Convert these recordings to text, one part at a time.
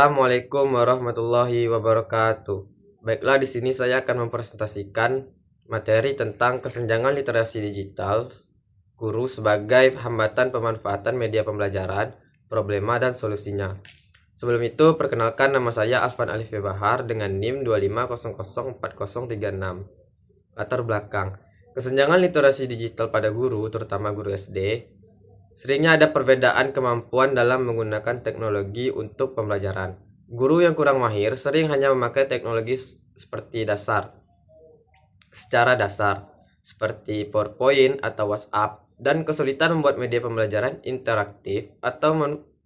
Assalamualaikum warahmatullahi wabarakatuh. Baiklah, di sini saya akan mempresentasikan materi tentang kesenjangan literasi digital guru sebagai hambatan pemanfaatan media pembelajaran, problema dan solusinya. Sebelum itu, perkenalkan, nama saya Alvan Alif B. Bahar dengan NIM 25004036. Latar belakang. Kesenjangan literasi digital pada guru, terutama guru SD, seringnya ada perbedaan kemampuan dalam menggunakan teknologi untuk pembelajaran. Guru yang kurang mahir sering hanya memakai teknologi secara dasar, seperti PowerPoint atau WhatsApp, dan kesulitan membuat media pembelajaran interaktif atau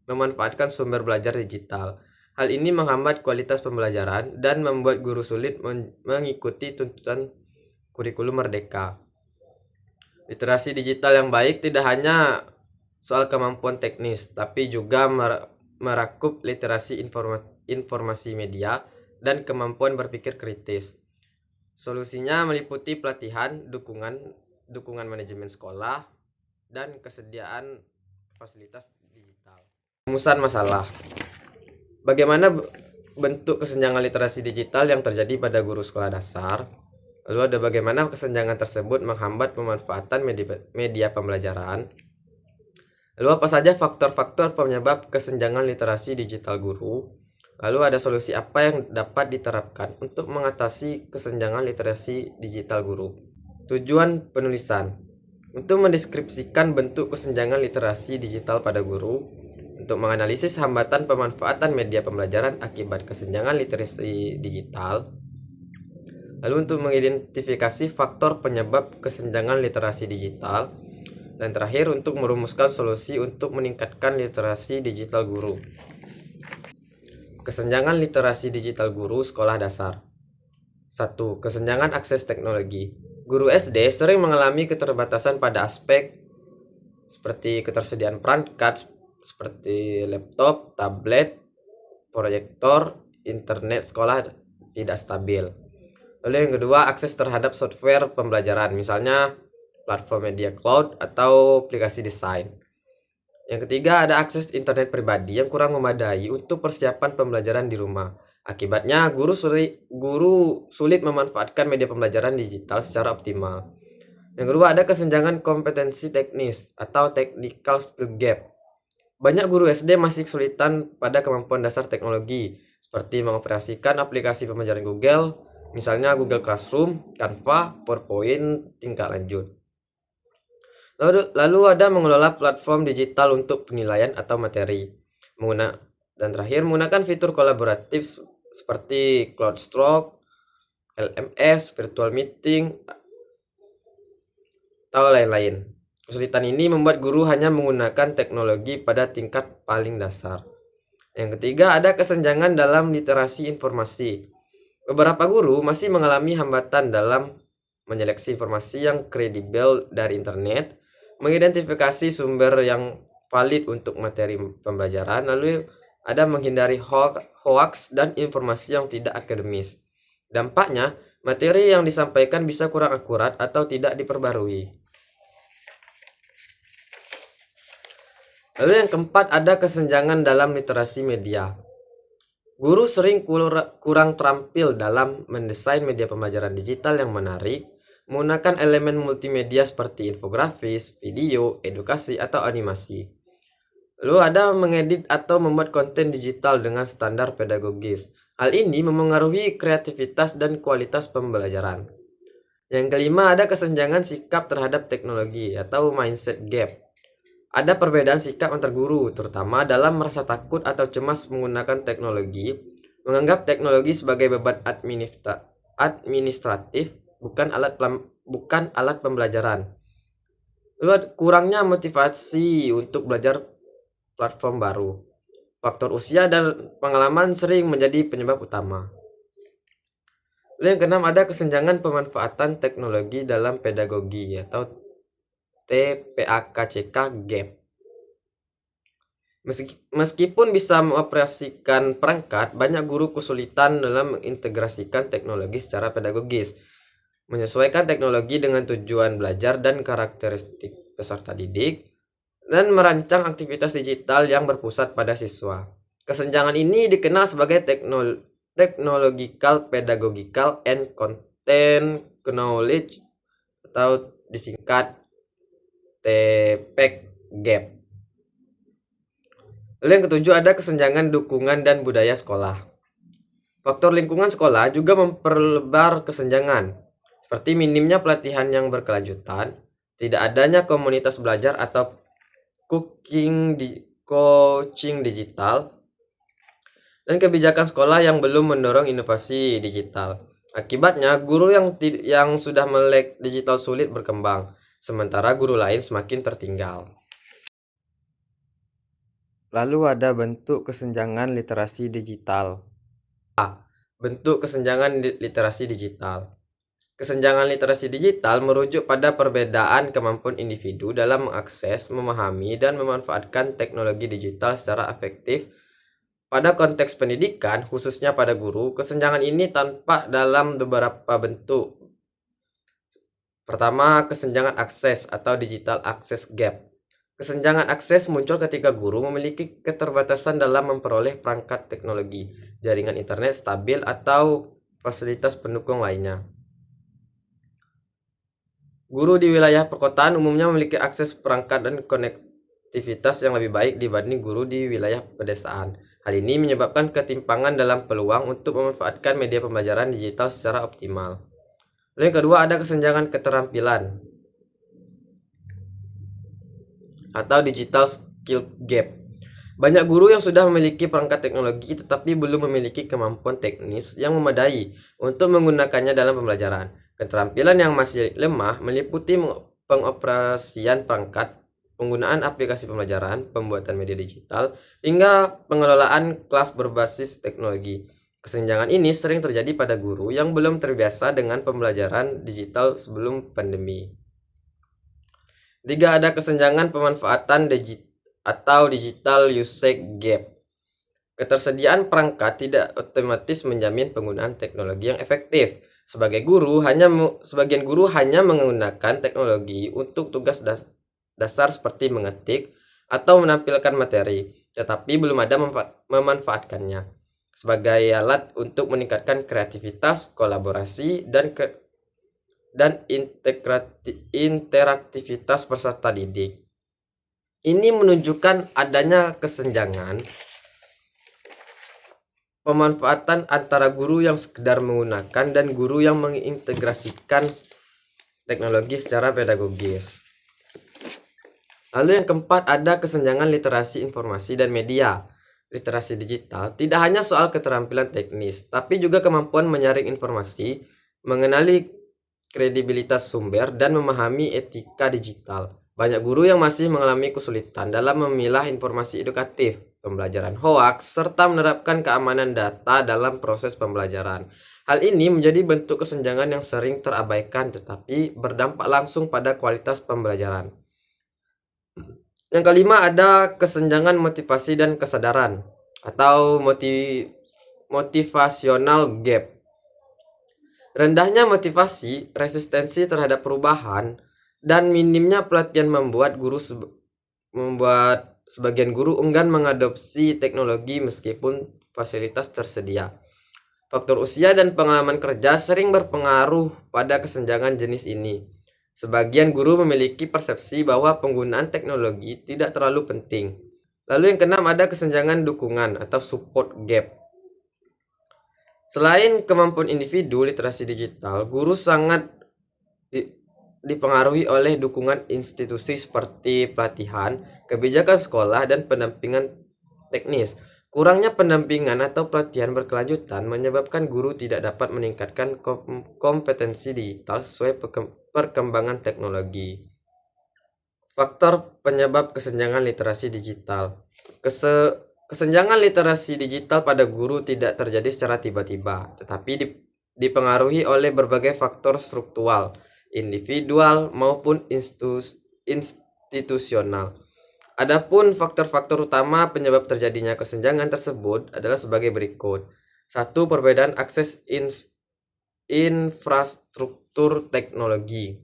memanfaatkan sumber belajar digital. Hal ini menghambat kualitas pembelajaran dan membuat guru sulit mengikuti tuntutan kurikulum merdeka. Literasi digital yang baik tidak hanya soal kemampuan teknis, tapi juga merakup literasi informasi media dan kemampuan berpikir kritis. Solusinya meliputi pelatihan, dukungan manajemen sekolah, dan kesediaan fasilitas digital. Rumusan masalah. Bagaimana bentuk kesenjangan literasi digital yang terjadi pada guru sekolah dasar? Lalu ada bagaimana kesenjangan tersebut menghambat pemanfaatan media pembelajaran? Lalu apa saja faktor-faktor penyebab kesenjangan literasi digital guru? Lalu ada solusi apa yang dapat diterapkan untuk mengatasi kesenjangan literasi digital guru? Tujuan penulisan. Untuk mendeskripsikan bentuk kesenjangan literasi digital pada guru, untuk menganalisis hambatan pemanfaatan media pembelajaran akibat kesenjangan literasi digital, lalu untuk mengidentifikasi faktor penyebab kesenjangan literasi digital, dan terakhir untuk merumuskan solusi untuk meningkatkan literasi digital guru. Kesenjangan literasi digital guru sekolah dasar. 1. Kesenjangan akses teknologi. Guru SD sering mengalami keterbatasan pada aspek seperti ketersediaan perangkat seperti laptop, tablet, proyektor, internet sekolah tidak stabil. Lalu yang kedua, akses terhadap software pembelajaran, misalnya platform media cloud atau aplikasi desain. Yang ketiga, ada akses internet pribadi yang kurang memadai untuk persiapan pembelajaran di rumah. Akibatnya, guru sulit memanfaatkan media pembelajaran digital secara optimal. Yang kedua, ada kesenjangan kompetensi teknis atau technical skill gap. Banyak guru SD masih kesulitan pada kemampuan dasar teknologi, seperti mengoperasikan aplikasi pembelajaran Google, misalnya Google Classroom, Canva, PowerPoint tingkat lanjut. Lalu ada mengelola platform digital untuk penilaian atau materi. Dan terakhir, menggunakan fitur kolaboratif seperti CloudStroke, LMS, virtual meeting, atau lain-lain. Kesulitan ini membuat guru hanya menggunakan teknologi pada tingkat paling dasar. Yang ketiga, ada kesenjangan dalam literasi informasi. Beberapa guru masih mengalami hambatan dalam menyeleksi informasi yang kredibel dari internet, mengidentifikasi sumber yang valid untuk materi pembelajaran, lalu ada menghindari hoax dan informasi yang tidak akademis. Dampaknya, materi yang disampaikan bisa kurang akurat atau tidak diperbarui. Lalu yang keempat, ada kesenjangan dalam literasi media. Guru sering kurang terampil dalam mendesain media pembelajaran digital yang menarik, menggunakan elemen multimedia seperti infografis, video, edukasi, atau animasi. Lalu ada mengedit atau membuat konten digital dengan standar pedagogis. Hal ini memengaruhi kreativitas dan kualitas pembelajaran. Yang kelima, ada kesenjangan sikap terhadap teknologi atau mindset gap. Ada perbedaan sikap antar guru, terutama dalam merasa takut atau cemas menggunakan teknologi, menganggap teknologi sebagai beban administratif, bukan alat pembelajaran. Lalu kurangnya motivasi untuk belajar platform baru. Faktor usia dan pengalaman sering menjadi penyebab utama. Lalu yang keenam, ada kesenjangan pemanfaatan teknologi dalam pedagogi atau TPAKCK gap. Meskipun bisa mengoperasikan perangkat, banyak guru kesulitan dalam mengintegrasikan teknologi secara pedagogis, menyesuaikan teknologi dengan tujuan belajar dan karakteristik peserta didik, dan merancang aktivitas digital yang berpusat pada siswa. Kesenjangan ini dikenal sebagai Technological, Pedagogical, and Content Knowledge atau disingkat TPEG Gap. Lalu yang ketujuh ada kesenjangan dukungan dan budaya sekolah. Faktor lingkungan sekolah juga memperlebar kesenjangan, seperti minimnya pelatihan yang berkelanjutan, tidak adanya komunitas belajar atau coaching digital, dan kebijakan sekolah yang belum mendorong inovasi digital. Akibatnya, guru yang sudah melek digital sulit berkembang, sementara guru lain semakin tertinggal. Lalu ada bentuk kesenjangan literasi digital. Bentuk kesenjangan literasi digital. Kesenjangan literasi digital merujuk pada perbedaan kemampuan individu dalam mengakses, memahami, dan memanfaatkan teknologi digital secara efektif. Pada konteks pendidikan, khususnya pada guru, kesenjangan ini tampak dalam beberapa bentuk. Pertama, kesenjangan akses atau digital access gap. Kesenjangan akses muncul ketika guru memiliki keterbatasan dalam memperoleh perangkat teknologi, jaringan internet stabil, atau fasilitas pendukung lainnya. Guru di wilayah perkotaan umumnya memiliki akses perangkat dan konektivitas yang lebih baik dibanding guru di wilayah pedesaan. Hal ini menyebabkan ketimpangan dalam peluang untuk memanfaatkan media pembelajaran digital secara optimal. Lalu yang kedua ada kesenjangan keterampilan atau digital skill gap. Banyak guru yang sudah memiliki perangkat teknologi tetapi belum memiliki kemampuan teknis yang memadai untuk menggunakannya dalam pembelajaran. Keterampilan yang masih lemah meliputi pengoperasian perangkat, penggunaan aplikasi pembelajaran, pembuatan media digital, hingga pengelolaan kelas berbasis teknologi. Kesenjangan ini sering terjadi pada guru yang belum terbiasa dengan pembelajaran digital sebelum pandemi. 3. Ada kesenjangan pemanfaatan digital usage gap. Ketersediaan perangkat tidak otomatis menjamin penggunaan teknologi yang efektif. Sebagian guru hanya menggunakan teknologi untuk tugas dasar seperti mengetik atau menampilkan materi, tetapi belum ada memanfaatkannya sebagai alat untuk meningkatkan kreativitas, kolaborasi, dan interaktivitas peserta didik. Ini menunjukkan adanya kesenjangan pemanfaatan antara guru yang sekedar menggunakan dan guru yang mengintegrasikan teknologi secara pedagogis. Lalu yang keempat ada kesenjangan literasi informasi dan media. Literasi digital tidak hanya soal keterampilan teknis, tapi juga kemampuan menyaring informasi, mengenali kredibilitas sumber, dan memahami etika digital. Banyak guru yang masih mengalami kesulitan dalam memilah informasi edukatif, pembelajaran hoaks, serta menerapkan keamanan data dalam proses pembelajaran. Hal ini menjadi bentuk kesenjangan yang sering terabaikan tetapi berdampak langsung pada kualitas pembelajaran. Yang kelima ada kesenjangan motivasi dan kesadaran atau motivational gap. Rendahnya motivasi, resistensi terhadap perubahan, dan minimnya pelatihan membuat sebagian guru enggan mengadopsi teknologi meskipun fasilitas tersedia. Faktor usia dan pengalaman kerja sering berpengaruh pada kesenjangan jenis ini. Sebagian guru memiliki persepsi bahwa penggunaan teknologi tidak terlalu penting. Lalu yang keenam ada kesenjangan dukungan atau support gap. Selain kemampuan individu literasi digital, guru sangat dipengaruhi oleh dukungan institusi seperti pelatihan, kebijakan sekolah, dan pendampingan teknis. Kurangnya pendampingan atau pelatihan berkelanjutan menyebabkan guru tidak dapat meningkatkan kompetensi digital sesuai perkembangan teknologi. Faktor penyebab kesenjangan literasi digital. Kesenjangan literasi digital pada guru tidak terjadi secara tiba-tiba, tetapi dipengaruhi oleh berbagai faktor struktural, individual maupun institusional. Adapun faktor-faktor utama penyebab terjadinya kesenjangan tersebut adalah sebagai berikut. 1. Perbedaan akses infrastruktur teknologi.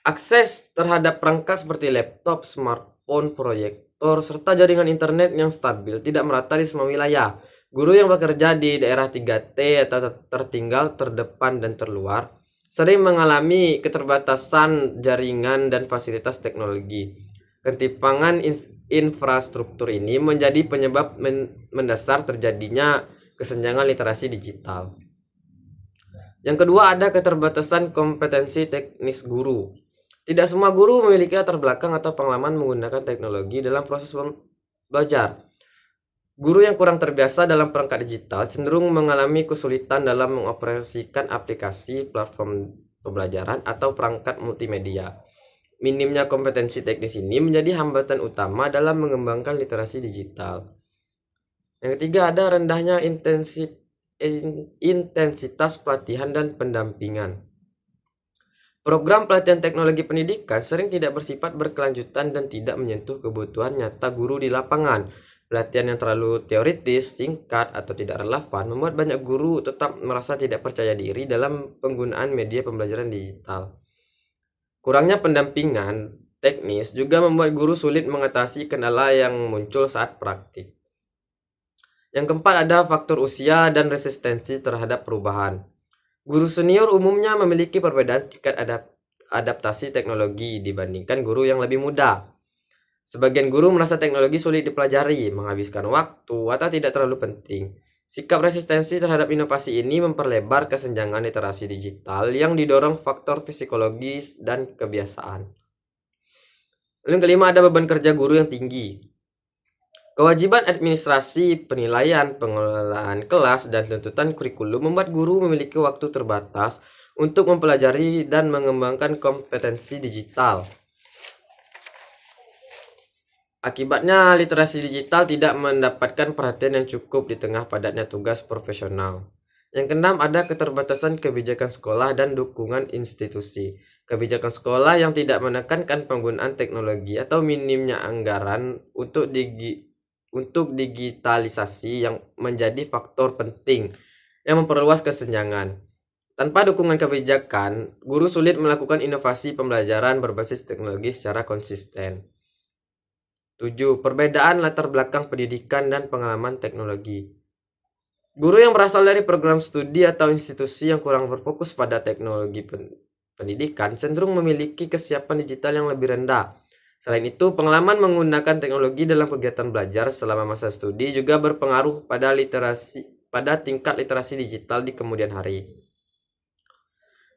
Akses terhadap perangkat seperti laptop, smartphone, infrastruktur, serta jaringan internet yang stabil tidak merata di semua wilayah. Guru yang bekerja di daerah 3T atau tertinggal, terdepan, dan terluar sering mengalami keterbatasan jaringan dan fasilitas teknologi. Ketimpangan infrastruktur ini menjadi penyebab mendasar terjadinya kesenjangan literasi digital. Yang kedua, ada keterbatasan kompetensi teknis guru. Tidak semua guru memiliki latar belakang atau pengalaman menggunakan teknologi dalam proses belajar. Guru yang kurang terbiasa dalam perangkat digital cenderung mengalami kesulitan dalam mengoperasikan aplikasi, platform pembelajaran, atau perangkat multimedia. Minimnya kompetensi teknis ini menjadi hambatan utama dalam mengembangkan literasi digital. Yang ketiga, ada rendahnya intensitas pelatihan dan pendampingan. Program pelatihan teknologi pendidikan sering tidak bersifat berkelanjutan dan tidak menyentuh kebutuhan nyata guru di lapangan. Pelatihan yang terlalu teoritis, singkat, atau tidak relevan membuat banyak guru tetap merasa tidak percaya diri dalam penggunaan media pembelajaran digital. Kurangnya pendampingan teknis juga membuat guru sulit mengatasi kendala yang muncul saat praktik. Yang keempat, ada faktor usia dan resistensi terhadap perubahan. Guru senior umumnya memiliki perbedaan tingkat adaptasi teknologi dibandingkan guru yang lebih muda. Sebagian guru merasa teknologi sulit dipelajari, menghabiskan waktu, atau tidak terlalu penting. Sikap resistensi terhadap inovasi ini memperlebar kesenjangan literasi digital yang didorong faktor psikologis dan kebiasaan. Lalu yang kelima, ada beban kerja guru yang tinggi. Kewajiban administrasi, penilaian, pengelolaan kelas, dan tuntutan kurikulum membuat guru memiliki waktu terbatas untuk mempelajari dan mengembangkan kompetensi digital. Akibatnya, literasi digital tidak mendapatkan perhatian yang cukup di tengah padatnya tugas profesional. Yang keenam, ada keterbatasan kebijakan sekolah dan dukungan institusi. Kebijakan sekolah yang tidak menekankan penggunaan teknologi atau minimnya anggaran untuk digitalisasi yang menjadi faktor penting yang memperluas kesenjangan. Tanpa dukungan kebijakan, guru sulit melakukan inovasi pembelajaran berbasis teknologi secara konsisten. 7. Perbedaan latar belakang pendidikan dan pengalaman teknologi. Guru yang berasal dari program studi atau institusi yang kurang berfokus pada teknologi pendidikan cenderung memiliki kesiapan digital yang lebih rendah. Selain itu, pengalaman menggunakan teknologi dalam kegiatan belajar selama masa studi juga berpengaruh pada tingkat literasi digital di kemudian hari.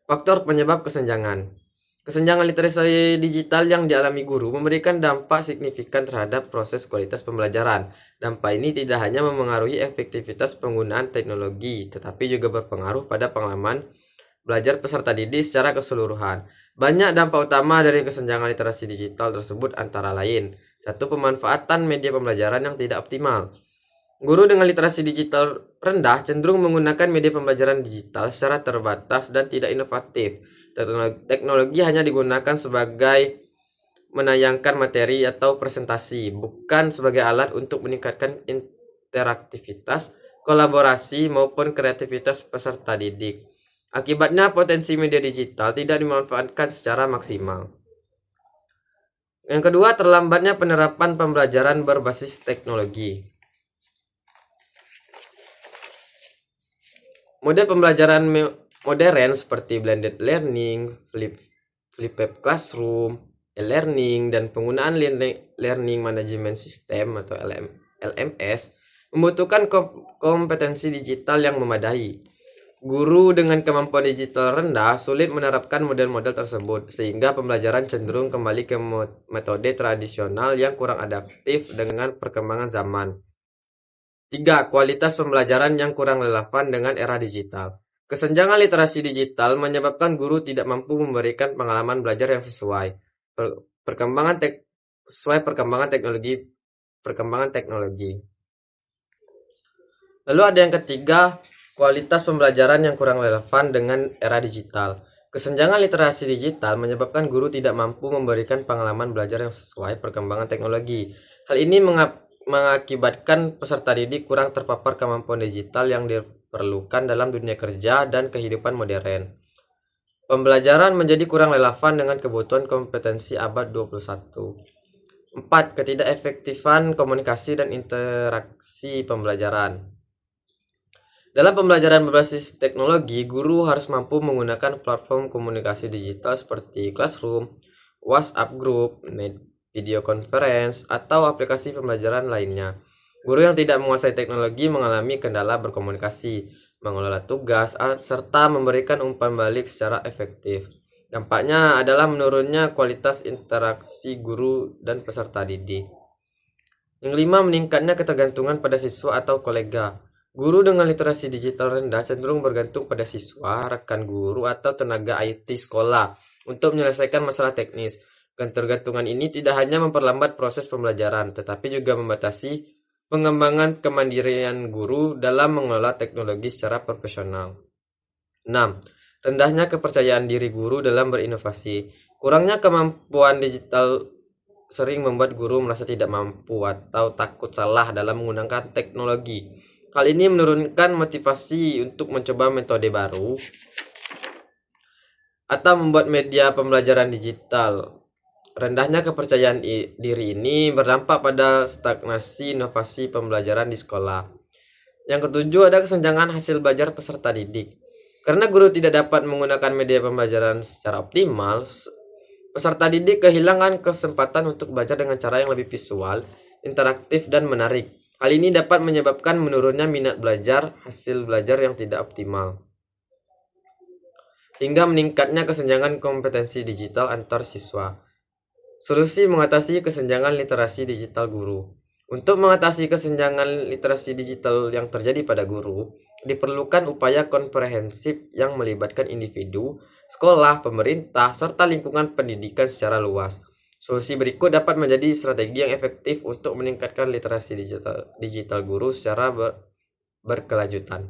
Faktor penyebab kesenjangan. Kesenjangan literasi digital yang dialami guru memberikan dampak signifikan terhadap proses kualitas pembelajaran. Dampak ini tidak hanya memengaruhi efektivitas penggunaan teknologi, tetapi juga berpengaruh pada pengalaman belajar peserta didik secara keseluruhan. Banyak dampak utama dari kesenjangan literasi digital tersebut antara lain: 1. Pemanfaatan media pembelajaran yang tidak optimal. Guru dengan literasi digital rendah cenderung menggunakan media pembelajaran digital secara terbatas dan tidak inovatif. Teknologi hanya digunakan sebagai menayangkan materi atau presentasi, bukan sebagai alat untuk meningkatkan interaktivitas, kolaborasi, maupun kreativitas peserta didik. Akibatnya, potensi media digital tidak dimanfaatkan secara maksimal. Yang kedua, terlambatnya penerapan pembelajaran berbasis teknologi. Model pembelajaran modern seperti blended learning, flipped classroom, e-learning, dan penggunaan learning management system atau LMS membutuhkan kompetensi digital yang memadai. Guru dengan kemampuan digital rendah sulit menerapkan model-model tersebut, sehingga pembelajaran cenderung kembali ke metode tradisional yang kurang adaptif dengan perkembangan zaman. 3. Kualitas pembelajaran yang kurang relevan dengan era digital. Kesenjangan literasi digital menyebabkan guru tidak mampu memberikan pengalaman belajar yang sesuai perkembangan teknologi. Lalu ada yang ketiga, kualitas pembelajaran yang kurang relevan dengan era digital. Kesenjangan literasi digital menyebabkan guru tidak mampu memberikan pengalaman belajar yang sesuai perkembangan teknologi. Hal ini mengakibatkan peserta didik kurang terpapar kemampuan digital yang diperlukan dalam dunia kerja dan kehidupan modern. Pembelajaran menjadi kurang relevan dengan kebutuhan kompetensi abad 21. 4. Ketidakefektifan komunikasi dan interaksi pembelajaran. Dalam pembelajaran berbasis teknologi, guru harus mampu menggunakan platform komunikasi digital seperti Classroom, WhatsApp Group, video conference, atau aplikasi pembelajaran lainnya. Guru yang tidak menguasai teknologi mengalami kendala berkomunikasi, mengelola tugas, serta memberikan umpan balik secara efektif. Dampaknya adalah menurunnya kualitas interaksi guru dan peserta didik. Yang 5, meningkatnya ketergantungan pada siswa atau kolega. Guru dengan literasi digital rendah cenderung bergantung pada siswa, rekan guru, atau tenaga IT sekolah untuk menyelesaikan masalah teknis. Ketergantungan ini tidak hanya memperlambat proses pembelajaran, tetapi juga membatasi pengembangan kemandirian guru dalam mengelola teknologi secara profesional. 6. Rendahnya kepercayaan diri guru dalam berinovasi. Kurangnya kemampuan digital sering membuat guru merasa tidak mampu atau takut salah dalam menggunakan teknologi. Hal ini menurunkan motivasi untuk mencoba metode baru atau membuat media pembelajaran digital. Rendahnya kepercayaan diri ini berdampak pada stagnasi inovasi pembelajaran di sekolah. Yang ketujuh, ada kesenjangan hasil belajar peserta didik. Karena guru tidak dapat menggunakan media pembelajaran secara optimal, peserta didik kehilangan kesempatan untuk belajar dengan cara yang lebih visual, interaktif, dan menarik. Hal ini dapat menyebabkan menurunnya minat belajar, hasil belajar yang tidak optimal, hingga meningkatnya kesenjangan kompetensi digital antar siswa. Solusi mengatasi kesenjangan literasi digital guru. Untuk mengatasi kesenjangan literasi digital yang terjadi pada guru, diperlukan upaya komprehensif yang melibatkan individu, sekolah, pemerintah, serta lingkungan pendidikan secara luas. Solusi berikut dapat menjadi strategi yang efektif untuk meningkatkan literasi digital guru secara berkelanjutan.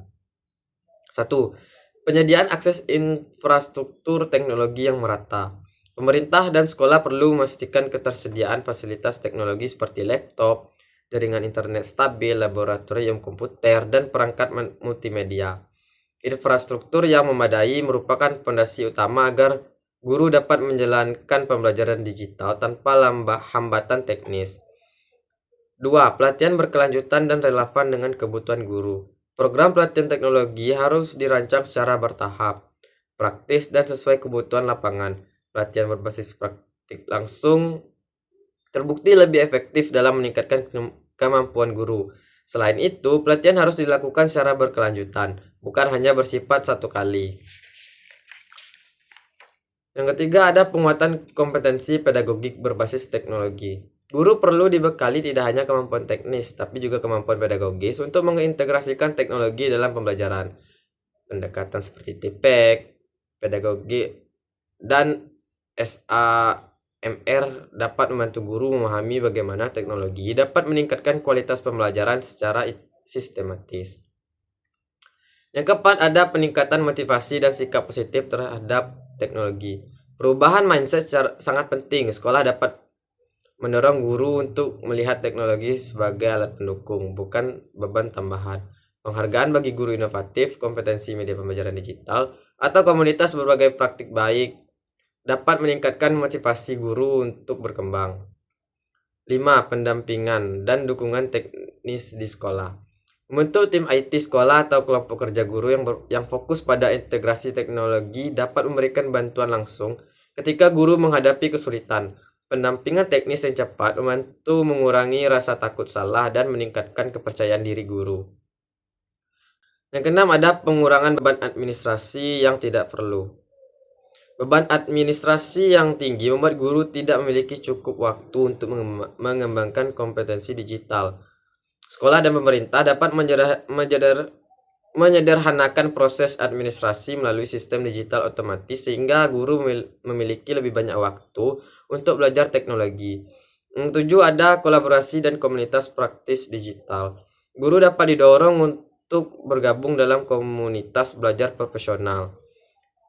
1. Penyediaan akses infrastruktur teknologi yang merata. Pemerintah dan sekolah perlu memastikan ketersediaan fasilitas teknologi seperti laptop, jaringan internet stabil, laboratorium komputer, dan perangkat multimedia. Infrastruktur yang memadai merupakan fondasi utama agar guru dapat menjalankan pembelajaran digital tanpa hambatan teknis. 2. Pelatihan berkelanjutan dan relevan dengan kebutuhan guru. Program pelatihan teknologi harus dirancang secara bertahap, praktis, dan sesuai kebutuhan lapangan. Pelatihan berbasis praktik langsung terbukti lebih efektif dalam meningkatkan kemampuan guru. Selain itu, pelatihan harus dilakukan secara berkelanjutan, bukan hanya bersifat satu kali. Yang ketiga, ada penguatan kompetensi pedagogik berbasis teknologi. Guru perlu dibekali tidak hanya kemampuan teknis, tapi juga kemampuan pedagogis untuk mengintegrasikan teknologi dalam pembelajaran. Pendekatan seperti TPEK, pedagogi, dan SAMR dapat membantu guru memahami bagaimana teknologi dapat meningkatkan kualitas pembelajaran secara sistematis. Yang keempat, ada peningkatan motivasi dan sikap positif terhadap teknologi. Perubahan mindset sangat penting. Sekolah dapat mendorong guru untuk melihat teknologi sebagai alat pendukung, bukan beban tambahan. Penghargaan bagi guru inovatif, kompetensi media pembelajaran digital, atau komunitas berbagai praktik baik dapat meningkatkan motivasi guru untuk berkembang. 5. Pendampingan dan dukungan teknis di sekolah. Membentuk tim IT sekolah atau kelompok kerja guru yang fokus pada integrasi teknologi dapat memberikan bantuan langsung ketika guru menghadapi kesulitan. Pendampingan teknis yang cepat membantu mengurangi rasa takut salah dan meningkatkan kepercayaan diri guru. Yang keenam, ada pengurangan beban administrasi yang tidak perlu. Beban administrasi yang tinggi membuat guru tidak memiliki cukup waktu untuk mengembangkan kompetensi digital. Sekolah dan pemerintah dapat menyederhanakan proses administrasi melalui sistem digital otomatis sehingga guru memiliki lebih banyak waktu untuk belajar teknologi. Yang ketujuh, ada kolaborasi dan komunitas praktis digital. Guru dapat didorong untuk bergabung dalam komunitas belajar profesional,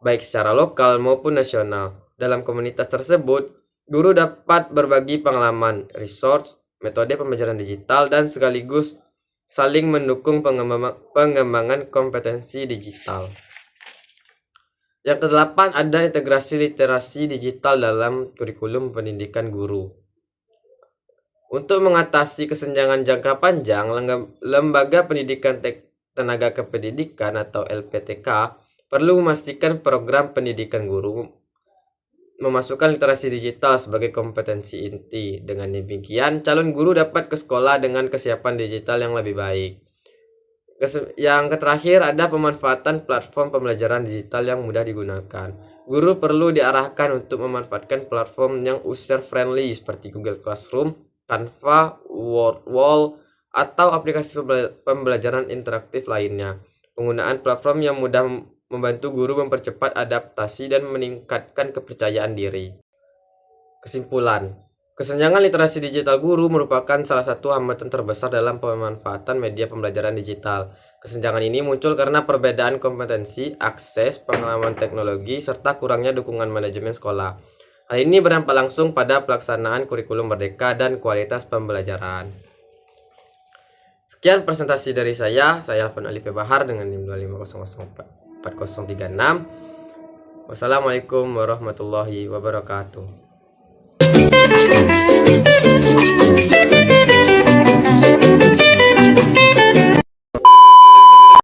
baik secara lokal maupun nasional. Dalam komunitas tersebut, guru dapat berbagi pengalaman, resource, metode pembelajaran digital, dan sekaligus saling mendukung pengembangan kompetensi digital. Yang kedelapan, ada integrasi literasi digital dalam kurikulum pendidikan guru. Untuk mengatasi kesenjangan jangka panjang, Lembaga Pendidikan Tenaga Kependidikan atau LPTK perlu memastikan program pendidikan guru memasukkan literasi digital sebagai kompetensi inti. Dengan demikian, calon guru dapat ke sekolah dengan kesiapan digital yang lebih baik. Yang terakhir ada pemanfaatan platform pembelajaran digital yang mudah digunakan. Guru perlu diarahkan untuk memanfaatkan platform yang user-friendly seperti Google Classroom, Canva, Wordwall, atau aplikasi pembelajaran interaktif lainnya. Penggunaan platform yang mudah membantu guru mempercepat adaptasi dan meningkatkan kepercayaan diri. Kesimpulan, kesenjangan literasi digital guru merupakan salah satu hambatan terbesar dalam pemanfaatan media pembelajaran digital. Kesenjangan ini muncul karena perbedaan kompetensi, akses, pengalaman teknologi, serta kurangnya dukungan manajemen sekolah. Hal ini berdampak langsung pada pelaksanaan kurikulum merdeka dan kualitas pembelajaran. Sekian presentasi dari saya Alvan Alif Bahar dengan NIM 250044036. Wassalamualaikum warahmatullahi wabarakatuh.